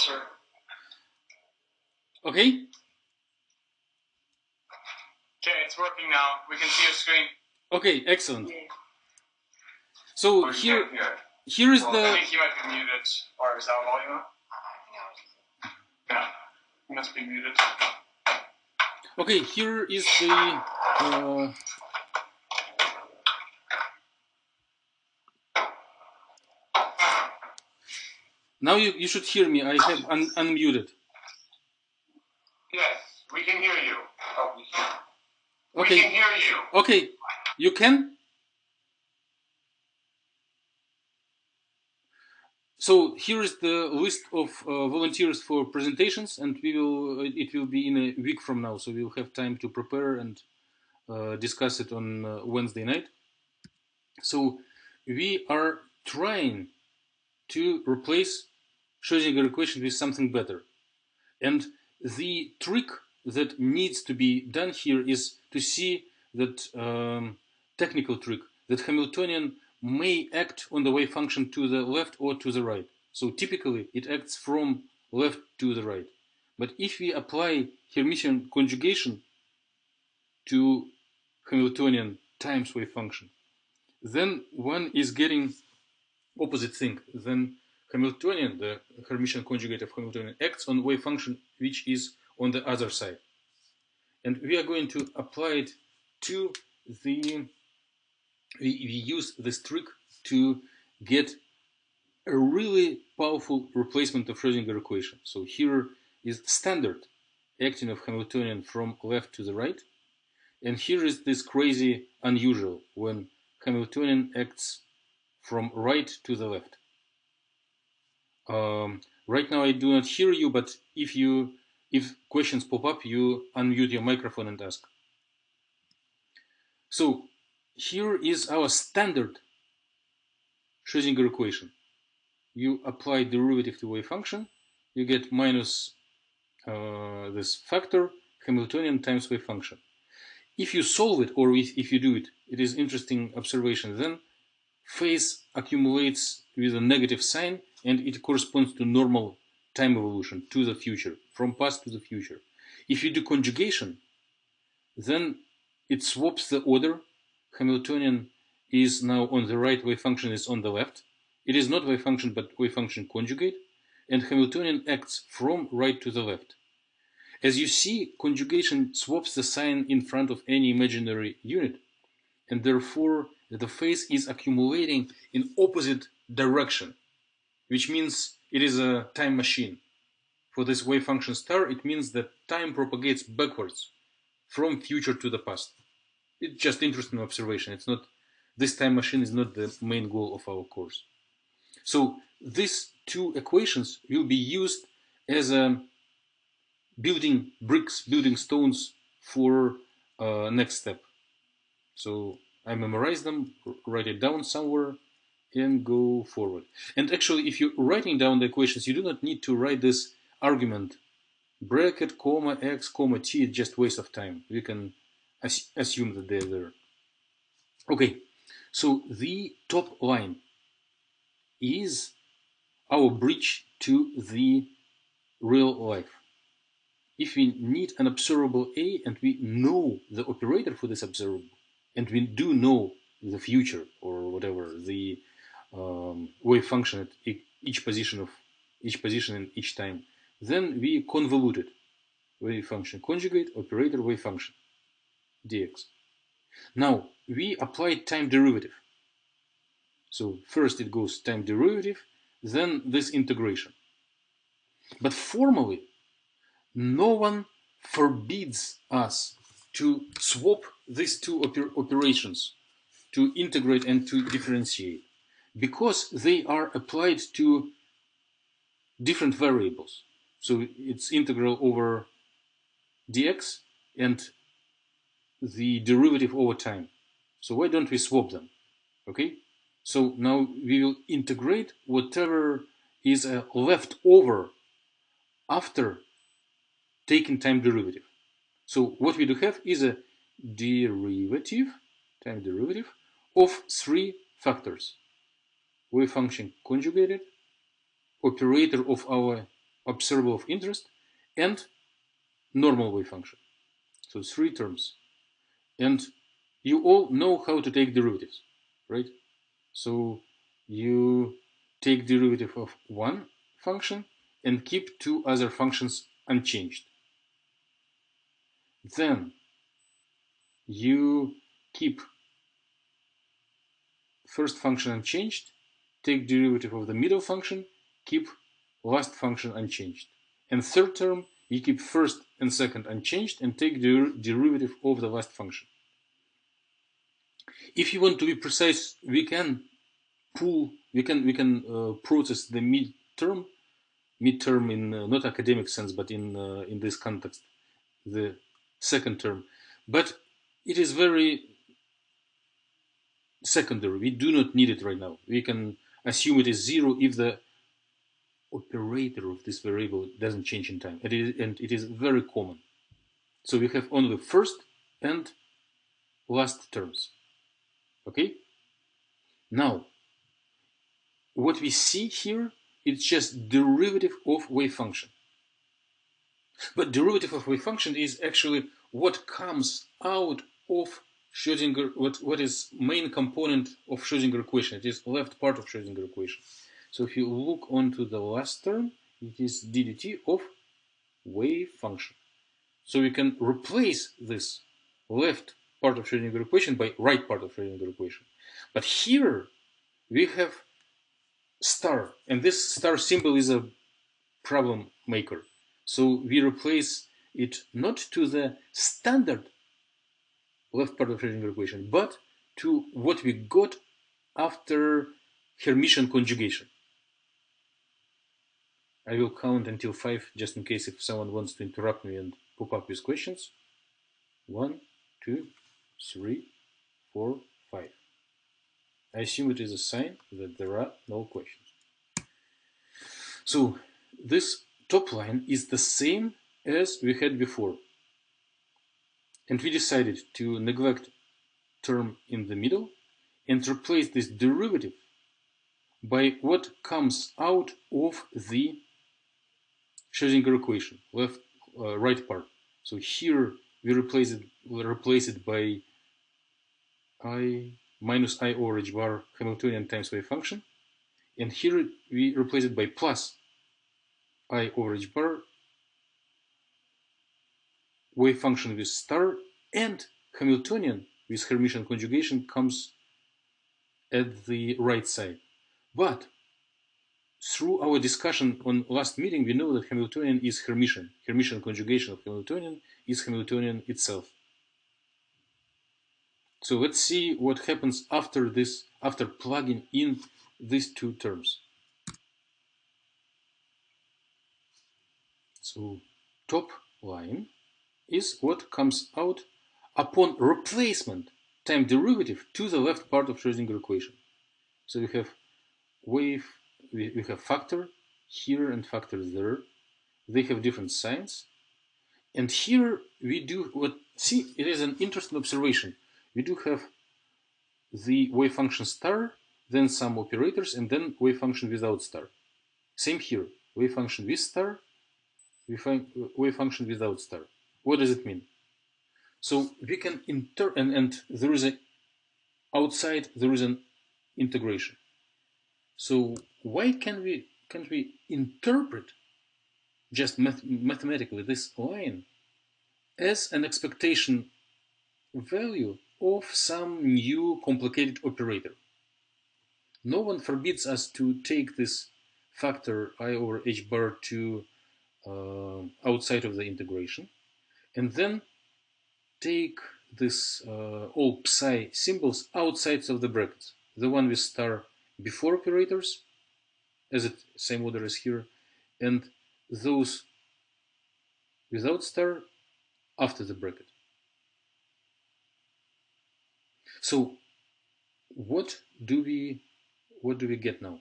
sir. Okay? Okay, it's working now. We can see your screen. Okay, excellent. So here is I think he might be muted. Or is our volume up? Yeah, he must be muted. Okay, here is the now you should hear me. I have unmuted. Yes, we can hear you. Oh, we can. Okay. We can hear you. Okay, you can? So here is the list of volunteers for presentations, and it will be in a week from now, so we'll have time to prepare and discuss it on Wednesday night. So we are trying to replace Schrödinger equation with something better. And the trick that needs to be done here is to see that technical trick that Hamiltonian may act on the wave function to the left or to the right. So typically it acts from left to the right. But if we apply Hermitian conjugation to Hamiltonian times wave function, then one is getting opposite thing. Then Hamiltonian, the Hermitian conjugate of Hamiltonian, acts on wave function which is on the other side. And we are going to apply it to the, we use this trick to get a really powerful replacement of Schrödinger equation. So here is standard acting of Hamiltonian from left to the right. And here is this crazy unusual when Hamiltonian acts from right to the left. Right now I do not hear you, but if questions pop up, you unmute your microphone and ask. So here is our standard Schrödinger equation. You apply derivative to wave function, you get minus this factor Hamiltonian times wave function. If you solve it, or if you do it, it is interesting observation. Then phase accumulates with a negative sign, and it corresponds to normal time evolution to the future, from past to the future. If you do conjugation, then it swaps the order. Hamiltonian is now on the right, wave function is on the left. It is not wave function, but wave function conjugate, and Hamiltonian acts from right to the left. As you see, conjugation swaps the sign in front of any imaginary unit, and therefore the phase is accumulating in opposite direction, which means it is a time machine. For this wave function star, it means that time propagates backwards from future to the past. It's just interesting observation. It's not, this time machine is not the main goal of our course. So these two equations will be used as a building bricks, building stones for next step. So I memorize them, write it down somewhere, and go forward. And actually, if you're writing down the equations, you do not need to write this argument, bracket, comma, x, comma, t, it's just waste of time. We can assume that they're there. Okay, so the top line is our bridge to the real life. If we need an observable A and we know the operator for this observable, and we do know the future or whatever, the wave function at each position in each time, then we convolute it. Wave function conjugate, operator, wave function, dx. Now, we apply time derivative. So first it goes time derivative, then this integration. But formally, no one forbids us to swap these two operations, to integrate and to differentiate, because they are applied to different variables. So it's integral over dx and the derivative over time. So why don't we swap them? Okay, so now we will integrate whatever is left over after taking time derivative. So what we do have is a derivative, time derivative, of three factors. Wave function conjugated, operator of our observable of interest, and normal wave function. So 3 terms. And you all know how to take derivatives, right? So you take derivative of one function and keep 2 other functions unchanged. Then you keep first function unchanged, take derivative of the middle function, keep last function unchanged. And third term, you keep first and second unchanged and take derivative of the last function. If you want to be precise, we can process the midterm in not academic sense, but in this context, the second term. But it is very secondary. We do not need it right now. We can assume it is 0 if the operator of this variable doesn't change in time. And it is very common. So we have only first and last terms. Okay? Now, what we see here is just derivative of wave function. But derivative of wave function is actually what comes out of Schrödinger, what is main component of Schrödinger equation. It is left part of Schrödinger equation. So if you look onto the last term, it is ddt of wave function. So we can replace this left part of Schrödinger equation by right part of Schrödinger equation. But here we have star, and this star symbol is a problem maker. So we replace it not to the standard left part of Schrödinger equation, but to what we got after Hermitian conjugation. I will count until 5 just in case if someone wants to interrupt me and pop up with questions. 1, 2, 3, 4, 5. I assume it is a sign that there are no questions. So this top line is the same as we had before. And we decided to neglect term in the middle and replace this derivative by what comes out of the Schrödinger equation, right part. So here we replace it by I minus I over h bar Hamiltonian times wave function. And here we replace it by plus I over h bar wave function with star, and Hamiltonian with Hermitian conjugation comes at the right side. But through our discussion on last meeting, we know that Hamiltonian is Hermitian. Hermitian conjugation of Hamiltonian is Hamiltonian itself. So let's see what happens after this, after plugging in these two terms. So top line is what comes out upon replacement time derivative to the left part of Schrödinger equation. So we have wave, we have factor here and factor there. They have different signs. And here we do what, see, it is an interesting observation. We do have the wave function star, then some operators, and then wave function without star. Same here, wave function with star, wave function without star. What does it mean? So we can and there is a outside there is an integration. So why can't we interpret just mathematically this line as an expectation value of some new complicated operator? No one forbids us to take this factor I over h bar to outside of the integration, and then take this all psi symbols outside of the brackets. The one with star before operators, as it same order as here, and those without star after the bracket. So what do we get now?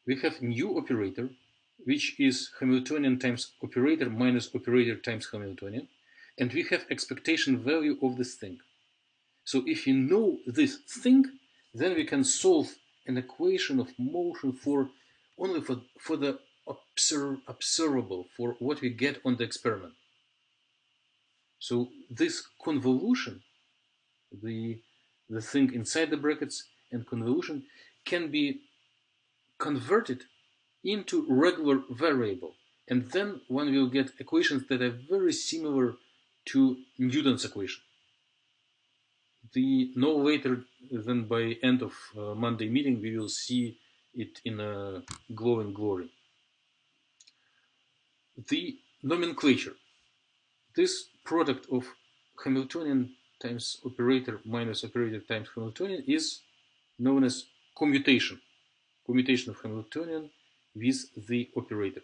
We have new operator, which is Hamiltonian times operator minus operator times Hamiltonian, and we have expectation value of this thing. So if you know this thing, then we can solve an equation of motion for only for the observable for what we get on the experiment. So this convolution, the thing inside the brackets and convolution, can be converted into regular variable, and then one will get equations that are very similar to Newton's equation. No later than by end of Monday meeting, we will see it in a glowing glory. The nomenclature. This product of Hamiltonian times operator minus operator times Hamiltonian is known as commutation. Commutation of Hamiltonian with the operator.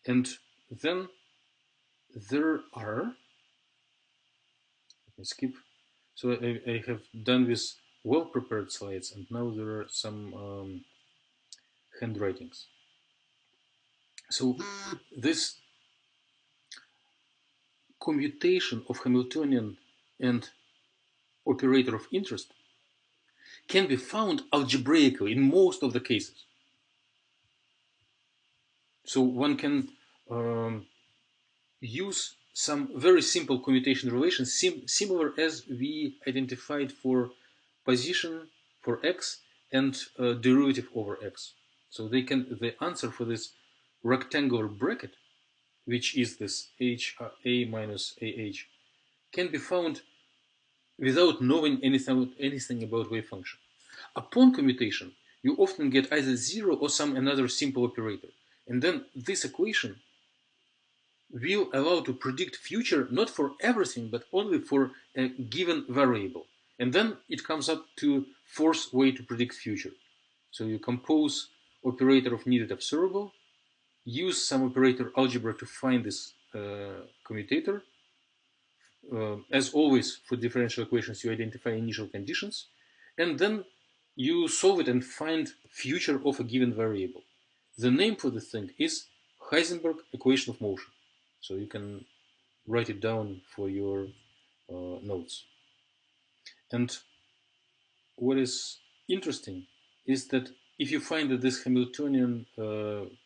And then there are, let me skip. So I have done with well-prepared slides, and now there are some handwritings. So this commutation of Hamiltonian and operator of interest can be found algebraically in most of the cases. So one can use some very simple commutation relations, similar as we identified for position for x and derivative over x. So the answer for this rectangular bracket, which is this HA minus AH, can be found without knowing anything about wave function. Upon commutation, you often get either 0 or some another simple operator. And then this equation will allow to predict future not for everything, but only for a given variable. And then it comes up to fourth way to predict future. So you compose operator of needed observable, use some operator algebra to find this commutator. As always, for differential equations, you identify initial conditions, and then you solve it and find future of a given variable. The name for the thing is Heisenberg equation of motion. So you can write it down for your notes. And what is interesting is that if you find that this Hamiltonian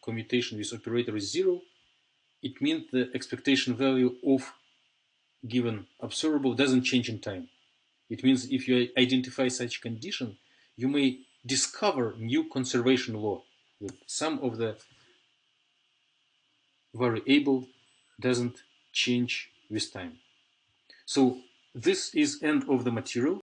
commutation with operator is 0, it means the expectation value of given observable doesn't change in time. It means if you identify such condition, you may discover new conservation law, that some of the variable doesn't change with time. So this is end of the material.